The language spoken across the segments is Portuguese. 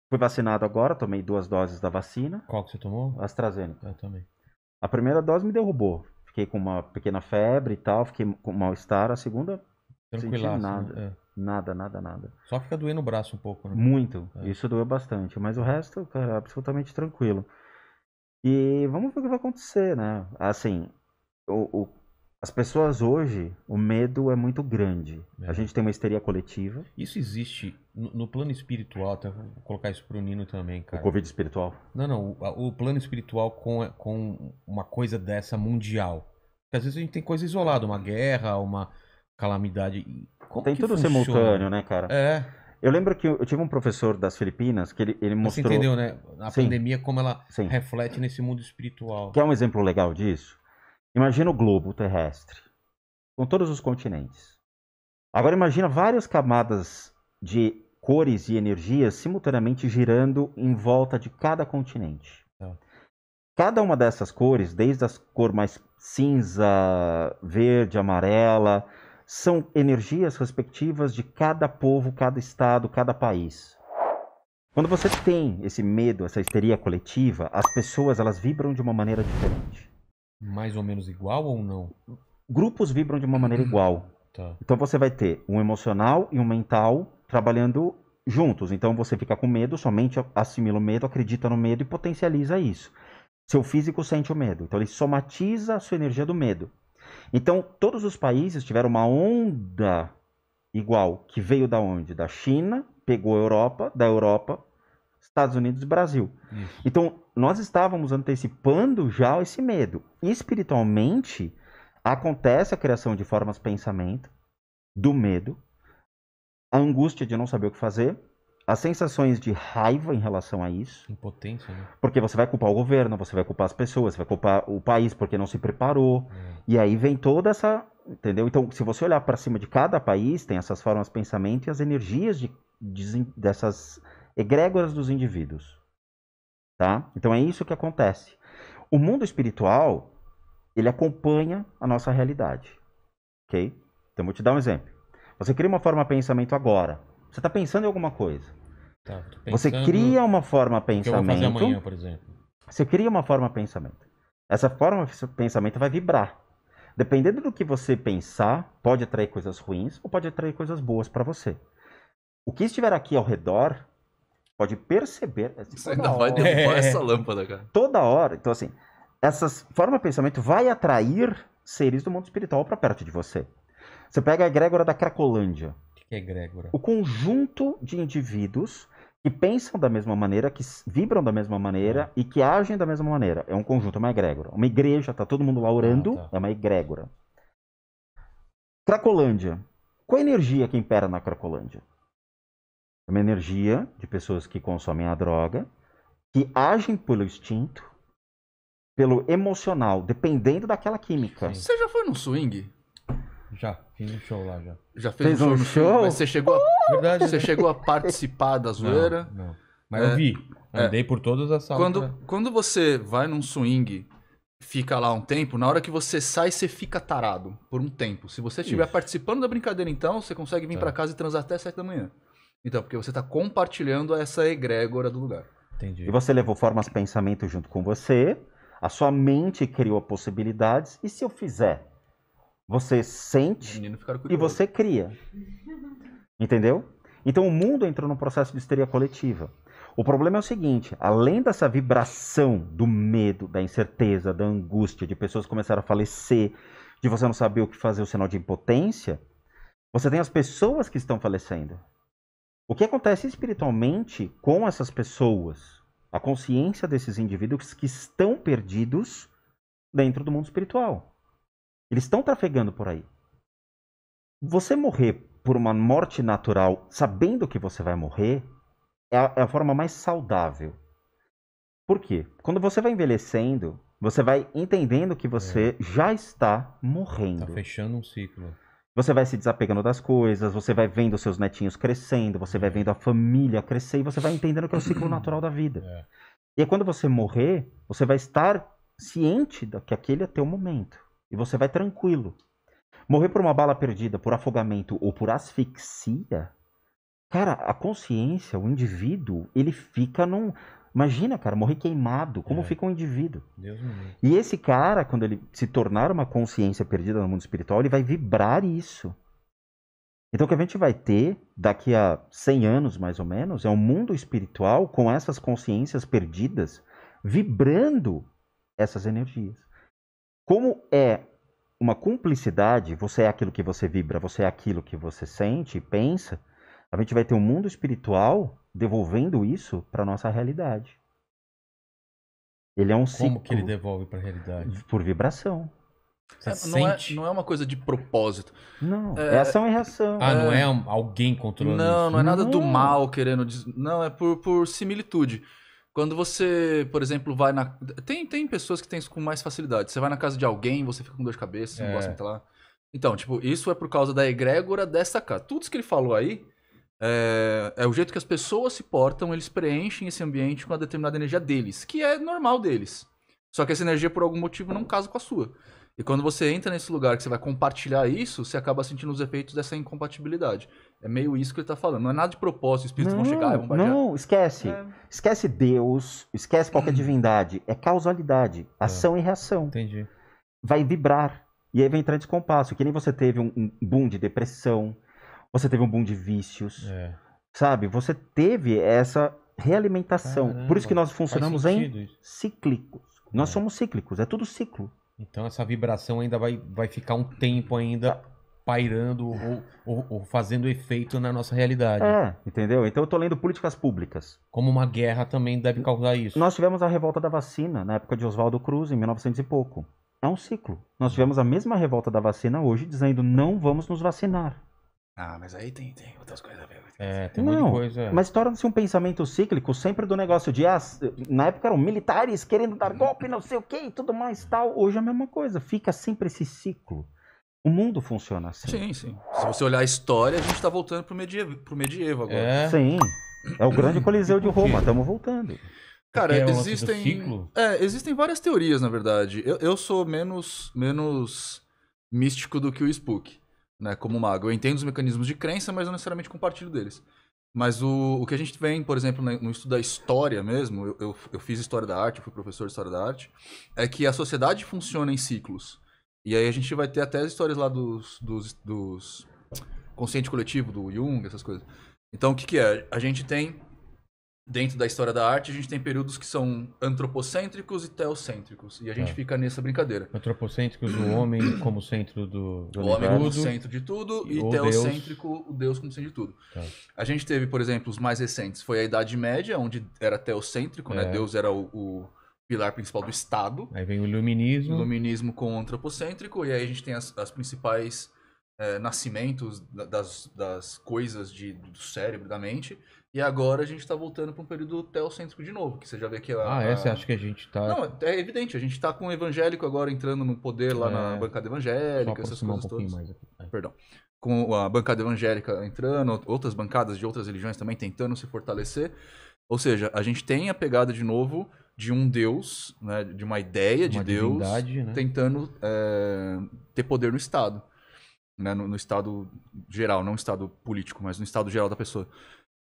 Fui vacinado agora, tomei 2 doses da vacina. Qual que você tomou? AstraZeneca. Eu também. A primeira dose me derrubou. Fiquei com uma pequena febre e tal, fiquei com mal-estar. A segunda, não senti Tranquilaço, nada. né? Nada. Só fica doendo o braço um pouco, né? Muito. É. Isso doeu bastante. Mas o resto, cara, absolutamente tranquilo. E vamos ver o que vai acontecer, né? Assim, as pessoas hoje, o medo é muito grande. É. A gente tem uma histeria coletiva. Isso existe no plano espiritual, até vou colocar isso pro Nino também, O cara. Covid espiritual. Não, o plano espiritual com uma coisa dessa mundial. Porque às vezes a gente tem coisa isolada, uma guerra, uma calamidade. Como Tem que tudo funciona? simultâneo, né, cara? É, Eu lembro que eu tive um professor das Filipinas que ele mas você mostrou... entendeu, né? A Sim. pandemia, como ela Sim. reflete nesse mundo espiritual. Quer um exemplo legal disso? Imagina o globo terrestre, com todos os continentes. Agora imagina várias camadas de cores e energias simultaneamente girando em volta de cada continente. Tá. Cada uma dessas cores, desde a cor mais cinza, verde, amarela, são energias respectivas de cada povo, cada estado, cada país. Quando você tem esse medo, essa histeria coletiva, as pessoas elas vibram de uma maneira diferente. Mais ou menos igual ou não? Grupos vibram de uma maneira igual. Tá. Então você vai ter um emocional e um mental trabalhando juntos. Então você fica com medo, somente assimila o medo, acredita no medo e potencializa isso. Seu físico sente o medo, então ele somatiza a sua energia do medo. Então todos os países tiveram uma onda igual, que veio da onde? Da China, pegou a Europa, da Europa, Estados Unidos e Brasil. Isso. Então nós estávamos antecipando já esse medo. Espiritualmente, acontece a criação de formas de pensamento, do medo, a angústia de não saber o que fazer, as sensações de raiva em relação a isso, Impotência, né? porque você vai culpar o governo, você vai culpar as pessoas, você vai culpar o país porque não se preparou, e aí vem toda essa, entendeu? Então, se você olhar para cima de cada país, tem essas formas de pensamento e as energias dessas egrégoras dos indivíduos, tá? Então é isso que acontece. O mundo espiritual, ele acompanha a nossa realidade, ok? Então, vou te dar um exemplo. Você cria uma forma de pensamento agora. Você está pensando em alguma coisa. Tá, tô Você pensando cria uma forma de o que eu vou fazer pensamento. amanhã, por exemplo. Você cria uma forma de pensamento. Essa forma de pensamento vai vibrar. Dependendo do que você pensar, pode atrair coisas ruins ou pode atrair coisas boas para você. O que estiver aqui ao redor pode perceber. Você ainda vai derrubar essa lâmpada, cara. Toda hora. Então, assim, essas formas de pensamento vai atrair seres do mundo espiritual para perto de você. Você pega a egrégora da Cracolândia. O que é egrégora? O conjunto de indivíduos que pensam da mesma maneira, que vibram da mesma maneira e que agem da mesma maneira. É um conjunto, é uma egrégora. Uma igreja, tá todo mundo lá orando, tá. é uma egrégora. Cracolândia. Qual a energia que impera na Cracolândia? É uma energia de pessoas que consomem a droga, que agem pelo instinto, pelo emocional, dependendo daquela química. Sim. Você já foi num swing? Já, fiz um show lá já. Já fez Fez um show um no show? swing? Mas Verdade, você né? chegou a participar da zoeira? Não. Mas eu vi. Andei por todas as salas. Quando você vai num swing, fica lá um tempo, na hora que você sai, você fica tarado por um tempo. Se você estiver Isso. participando da brincadeira, então, você consegue vir pra casa e transar até 7 da manhã. Então, porque você tá compartilhando essa egrégora do lugar. Entendi. E você levou formas de pensamento junto com você, a sua mente criou possibilidades, e se eu fizer? Você Os sente meninos ficaram e curiosos. você cria. Entendeu? Então o mundo entrou num processo de histeria coletiva. O problema é o seguinte, além dessa vibração do medo, da incerteza, da angústia, de pessoas que começaram a falecer, de você não saber o que fazer, o sinal de impotência, você tem as pessoas que estão falecendo. O que acontece espiritualmente com essas pessoas? A consciência desses indivíduos que estão perdidos dentro do mundo espiritual. Eles estão trafegando por aí. Você morrer por uma morte natural, sabendo que você vai morrer, é a forma mais saudável. Por quê? Quando você vai envelhecendo, você vai entendendo que você já está morrendo. Tá fechando um ciclo. Você vai se desapegando das coisas, você vai vendo seus netinhos crescendo, você vai vendo a família crescer e você vai entendendo que é o ciclo natural da vida. E aí, quando você morrer, você vai estar ciente de que aquele é teu momento. E você vai tranquilo. Morrer por uma bala perdida, por afogamento ou por asfixia, cara, a consciência, o indivíduo, ele fica num... Imagina, cara, morrer queimado, como fica um indivíduo? Deus me livre. E esse cara, quando ele se tornar uma consciência perdida no mundo espiritual, ele vai vibrar isso. Então o que a gente vai ter daqui a 100 anos, mais ou menos, é um mundo espiritual com essas consciências perdidas vibrando essas energias. Como é uma cumplicidade, você é aquilo que você vibra, você é aquilo que você sente e pensa, a gente vai ter um mundo espiritual devolvendo isso para nossa realidade. Ele é um ciclo. Como que ele devolve pra realidade? Por vibração. Você Não sente? é uma coisa de propósito. Não, é ação e reação. Não é alguém controlando Não, isso? não é nada do Não. mal querendo dizer. Não, é por similitude. Quando você, por exemplo, vai na. Tem pessoas que têm isso com mais facilidade. Você vai na casa de alguém, você fica com dor de cabeça, você não gosta muito lá. Então, tipo, isso é por causa da egrégora dessa casa. Tudo isso que ele falou aí é o jeito que as pessoas se portam, eles preenchem esse ambiente com a determinada energia deles, que é normal deles. Só que essa energia, por algum motivo, não casa com a sua. E quando você entra nesse lugar que você vai compartilhar isso, você acaba sentindo os efeitos dessa incompatibilidade. É meio isso que ele tá falando. Não é nada de propósito, os espíritos vão chegar e vão baixar. Não, esquece. Esquece Deus, esquece qualquer divindade. É causalidade, ação e reação. Entendi. Vai vibrar. E aí vai entrar em descompasso. Que nem você teve um boom de depressão, você teve um boom de vícios, sabe? Você teve essa realimentação. Caramba, Por isso que nós funcionamos faz sentido em isso. cíclicos. Nós somos cíclicos, é tudo ciclo. Então essa vibração ainda vai ficar um tempo ainda pairando ou fazendo efeito na nossa realidade. Entendeu? Então eu tô lendo políticas públicas. Como uma guerra também deve causar isso. Nós tivemos a revolta da vacina na época de Oswaldo Cruz, em 1900 e pouco. É um ciclo. Nós tivemos a mesma revolta da vacina hoje, dizendo não vamos nos vacinar. Ah, mas aí tem outras coisas a ver. Tem um monte de coisa. Mas torna-se um pensamento cíclico sempre do negócio de, na época eram militares querendo dar golpe, não sei o que e tudo mais tal. Hoje é a mesma coisa, fica sempre esse ciclo. O mundo funciona assim. Sim. Se você olhar a história, a gente tá voltando pro medievo agora. Sim, é o grande Coliseu de Roma, estamos voltando. Cara, É o lance do ciclo? existem várias teorias, na verdade. Eu sou menos místico do que o Spook, né, como mago. Eu entendo os mecanismos de crença, mas não necessariamente compartilho deles. Mas o que a gente vem, por exemplo, no estudo da história mesmo, eu fiz História da Arte, eu fui professor de História da Arte, é que a sociedade funciona em ciclos. E aí a gente vai ter até as histórias lá dos consciente coletivo, do Jung, essas coisas. Então, o que é? A gente tem, dentro da história da arte, a gente tem períodos que são antropocêntricos e teocêntricos. E a gente fica nessa brincadeira. Antropocêntricos, o homem como centro do O homem como tudo. centro de tudo e O teocêntrico, o Deus como centro de tudo. A gente teve, por exemplo, os mais recentes, foi a Idade Média, onde era teocêntrico, né? Deus era o pilar principal do Estado. Aí vem o iluminismo. Iluminismo com o antropocêntrico, e aí a gente tem as principais nascimentos das coisas do cérebro, da mente. E agora a gente está voltando para um período teocêntrico de novo, que você já vê que você acha que a gente tá... Não, é evidente, a gente está com o evangélico agora entrando no poder lá na bancada evangélica, essas coisas todas. Mais aqui. Perdão. Com a bancada evangélica entrando, outras bancadas de outras religiões também tentando se fortalecer. Ou seja, a gente tem a pegada de novo de um Deus, né, de uma ideia de Deus, né? tentando ter poder no Estado. Né, no Estado geral, não no Estado político, mas no Estado geral da pessoa.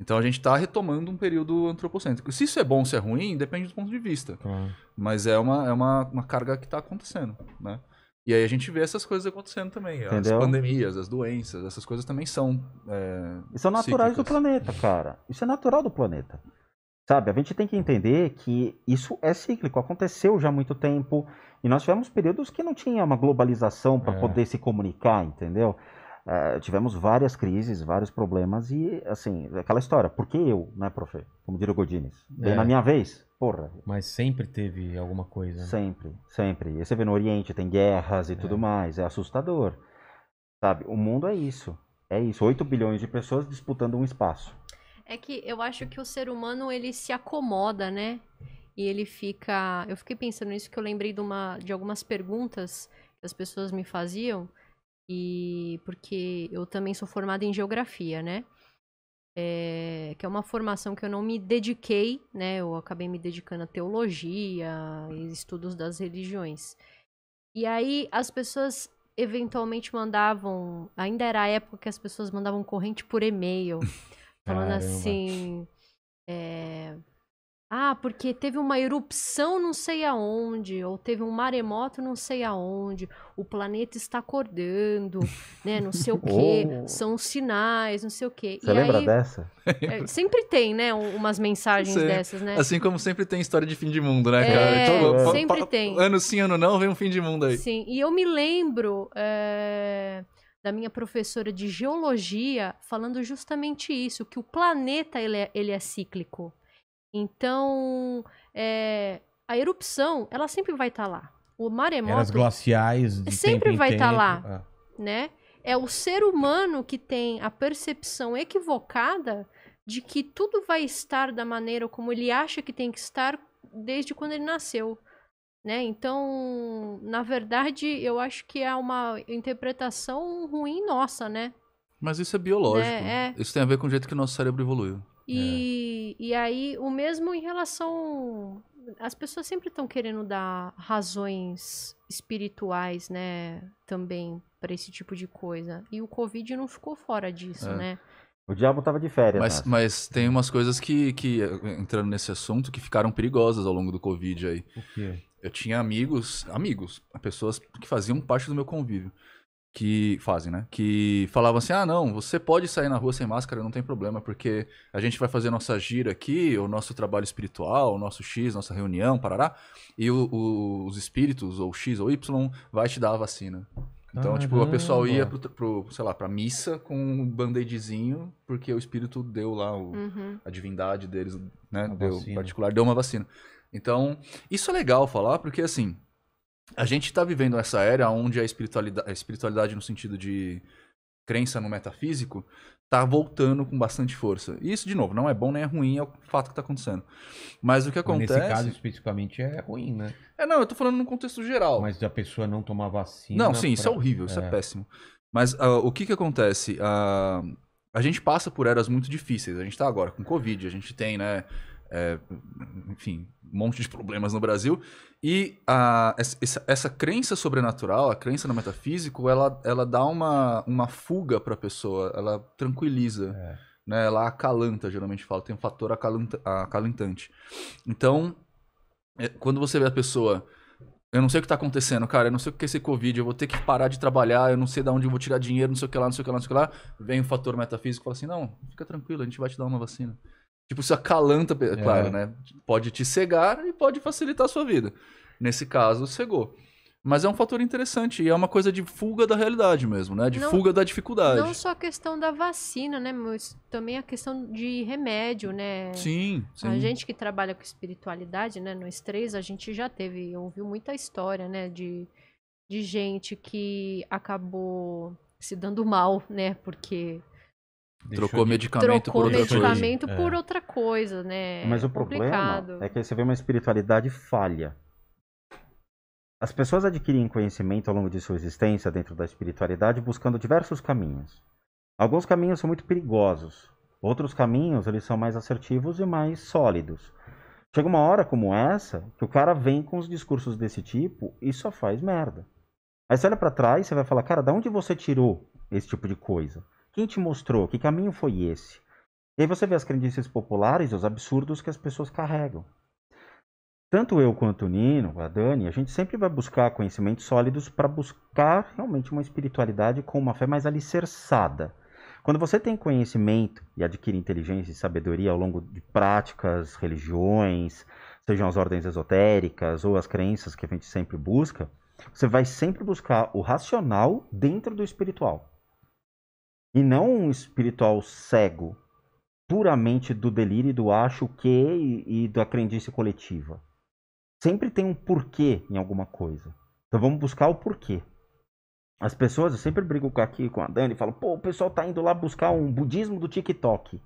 Então a gente está retomando um período antropocêntrico. Se isso é bom ou se é ruim, depende do ponto de vista. Mas é uma carga que está acontecendo, né? E aí a gente vê essas coisas acontecendo também. Entendeu? As pandemias, as doenças, essas coisas também são são naturais do cíclicas. planeta, cara. Isso é natural do planeta. Sabe, a gente tem que entender que isso é cíclico, aconteceu já há muito tempo, e nós tivemos períodos que não tinha uma globalização para poder se comunicar, entendeu? Tivemos várias crises, vários problemas, e assim, aquela história, por que eu, né, profe? Como diria o Godines, bem na minha vez, porra. Mas sempre teve alguma coisa. Né? Sempre, sempre. E você vê no Oriente, tem guerras e tudo mais, é assustador. Sabe, o mundo é isso, 8 bilhões de pessoas disputando um espaço. É que eu acho que o ser humano, ele se acomoda, né? E ele fica... Eu fiquei pensando nisso, que eu lembrei de algumas perguntas que as pessoas me faziam. E porque eu também sou formada em geografia, né? Que é uma formação que eu não me dediquei, né? Eu acabei me dedicando à teologia e estudos das religiões. E aí as pessoas eventualmente mandavam... Ainda era a época que as pessoas mandavam corrente por e-mail. Falando Caramba. assim... porque teve uma erupção não sei aonde, ou teve um maremoto não sei aonde, o planeta está acordando, né, não sei o quê, são os sinais, não sei o quê. Você lembra dessa? Sempre tem, né, umas mensagens Sim. dessas, né? Assim como sempre tem história de fim de mundo, né, cara? Sempre tem. Ano sim, ano não, vem um fim de mundo aí. Sim, e eu me lembro da minha professora de geologia falando justamente isso, que o planeta ele é cíclico. Então, a erupção, ela sempre vai estar lá. O maremoto... Eras glaciais de sempre tempo em vai estar tempo. lá, né? É o ser humano que tem a percepção equivocada de que tudo vai estar da maneira como ele acha que tem que estar desde quando ele nasceu, né? Então, na verdade, eu acho que é uma interpretação ruim nossa, né? Mas isso é biológico. Isso tem a ver com o jeito que o nosso cérebro evoluiu. E aí, o mesmo em relação... As pessoas sempre estão querendo dar razões espirituais, né? Também, para esse tipo de coisa. E o Covid não ficou fora disso, né? O diabo tava de férias. Mas tem umas coisas que, entrando nesse assunto, que ficaram perigosas ao longo do Covid aí. O quê? Eu tinha amigos, pessoas que faziam parte do meu convívio. Que fazem, né? Que falavam assim, não, você pode sair na rua sem máscara, não tem problema, porque a gente vai fazer nossa gira aqui, o nosso trabalho espiritual, o nosso X, nossa reunião, parará, e os espíritos, ou X ou Y, vai te dar a vacina. Então, tipo, a pessoa ia sei lá, pra missa com um band-aidzinho, porque o espírito deu lá, a divindade deles, né? Deu uma vacina. Então, isso é legal falar, porque assim... A gente está vivendo essa era onde a espiritualidade no sentido de crença no metafísico tá voltando com bastante força. E isso, de novo, não é bom nem é ruim, é o fato que tá acontecendo. Mas o que acontece... Nesse caso, especificamente, é ruim, né? Não, eu tô falando no contexto geral. Mas a pessoa não tomar vacina... Não, sim, isso é horrível, isso é péssimo. Mas o que acontece? A gente passa por eras muito difíceis. A gente tá agora com Covid, a gente tem, né... enfim, um monte de problemas no Brasil. E essa crença sobrenatural, a crença no metafísico, ela dá uma fuga para a pessoa, ela tranquiliza, né? Ela acalanta, geralmente fala, tem um fator acalentante. Então, quando você vê a pessoa, eu não sei o que está acontecendo, cara, eu não sei o que é esse Covid, eu vou ter que parar de trabalhar, eu não sei de onde eu vou tirar dinheiro, não sei o que lá, não sei o que lá, não sei o que lá. Vem o fator metafísico e fala assim, não, fica tranquilo, a gente vai te dar uma vacina. Tipo, isso acalanta, claro, né? Pode te cegar e pode facilitar a sua vida. Nesse caso, cegou. Mas é um fator interessante e é uma coisa de fuga da realidade mesmo, né? De fuga da dificuldade. Não só a questão da vacina, né? Mas também a questão de remédio, né? Sim. A gente que trabalha com espiritualidade, né? Nós três, a gente já ouviu muita história, né? De gente que acabou se dando mal, né? Porque... Trocou medicamento por outra coisa, né? Mas o problema é que você vê uma espiritualidade falha. As pessoas adquirem conhecimento ao longo de sua existência dentro da espiritualidade buscando diversos caminhos. Alguns caminhos são muito perigosos. Outros caminhos, eles são mais assertivos e mais sólidos. Chega uma hora como essa, que o cara vem com os discursos desse tipo e só faz merda. Aí você olha pra trás e você vai falar, cara, da onde você tirou esse tipo de coisa? Quem te mostrou? Que caminho foi esse? E aí você vê as crendices populares e os absurdos que as pessoas carregam. Tanto eu quanto o Nino, a Dani, a gente sempre vai buscar conhecimentos sólidos para buscar realmente uma espiritualidade com uma fé mais alicerçada. Quando você tem conhecimento e adquire inteligência e sabedoria ao longo de práticas, religiões, sejam as ordens esotéricas ou as crenças que a gente sempre busca, você vai sempre buscar o racional dentro do espiritual. E não um espiritual cego, puramente do delírio e do acho que e da crendice coletiva. Sempre tem um porquê em alguma coisa. Então vamos buscar o porquê. As pessoas, eu sempre brigo aqui com a Dani e falo, pô, o pessoal tá indo lá buscar um budismo do TikTok.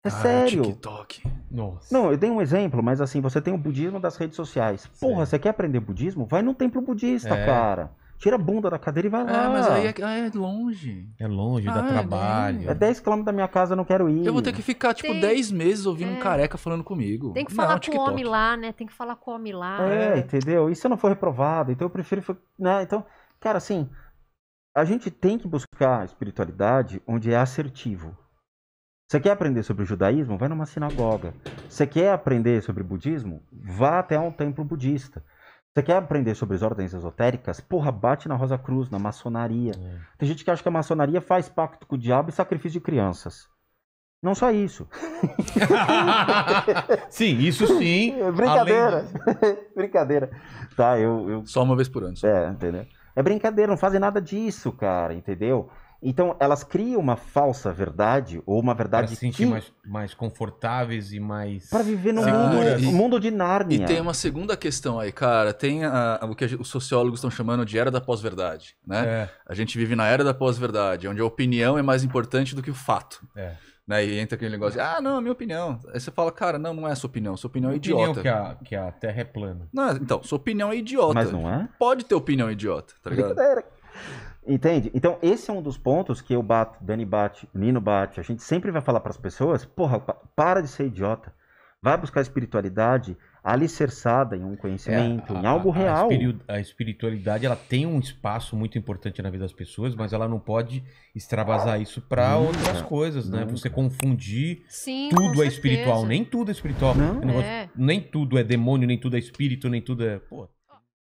É sério. TikTok. Nossa. Não, eu dei um exemplo, mas assim, você tem o budismo das redes sociais. Porra, você quer aprender budismo? Vai num templo budista, cara. Tira a bunda da cadeira e vai lá. Mas aí é longe. É longe, dá trabalho. É 10 km da minha casa, eu não quero ir. Eu vou ter que ficar, 10 meses ouvindo um careca falando comigo. Tem que falar com o homem lá, né? Tem que falar com o homem lá. Entendeu? E se eu não for reprovado? Então eu prefiro... Né? Então Cara, assim, a gente tem que buscar a espiritualidade onde é assertivo. Você quer aprender sobre o judaísmo? Vai numa sinagoga. Você quer aprender sobre o budismo? Vá até um templo budista. Você quer aprender sobre as ordens esotéricas? Porra, bate na Rosa Cruz, na maçonaria. Tem gente que acha que a maçonaria faz pacto com o diabo e sacrifício de crianças. Não só isso. Sim, isso sim. Brincadeira. Brincadeira. Tá, Só uma vez por ano. Só. Entendeu? É brincadeira, não fazem nada disso, cara, entendeu? Então, elas criam uma falsa verdade, ou uma verdade para se sentir mais confortáveis e mais... Para viver no mundo de Nárnia. E tem uma segunda questão aí, cara. Tem o que os sociólogos estão chamando de era da pós-verdade, né? A gente vive na era da pós-verdade, onde a opinião é mais importante do que o fato. Né? E entra aquele negócio, não, minha opinião. Aí você fala, cara, não é sua opinião é idiota. Que a Terra é plana. Não, então, sua opinião é idiota. Mas não é? Pode ter opinião idiota, tá ligado? Entende? Então, esse é um dos pontos que eu bato, Dani bate, Nino bate. A gente sempre vai falar para as pessoas, porra, para de ser idiota. Vai buscar espiritualidade alicerçada em um conhecimento, em algo real. A espiritualidade, ela tem um espaço muito importante na vida das pessoas, mas ela não pode extravasar isso para outras coisas, né? Você confundir tudo é espiritual. Nem tudo é espiritual. Nem tudo é demônio, nem tudo é espírito, nem tudo é... Pô,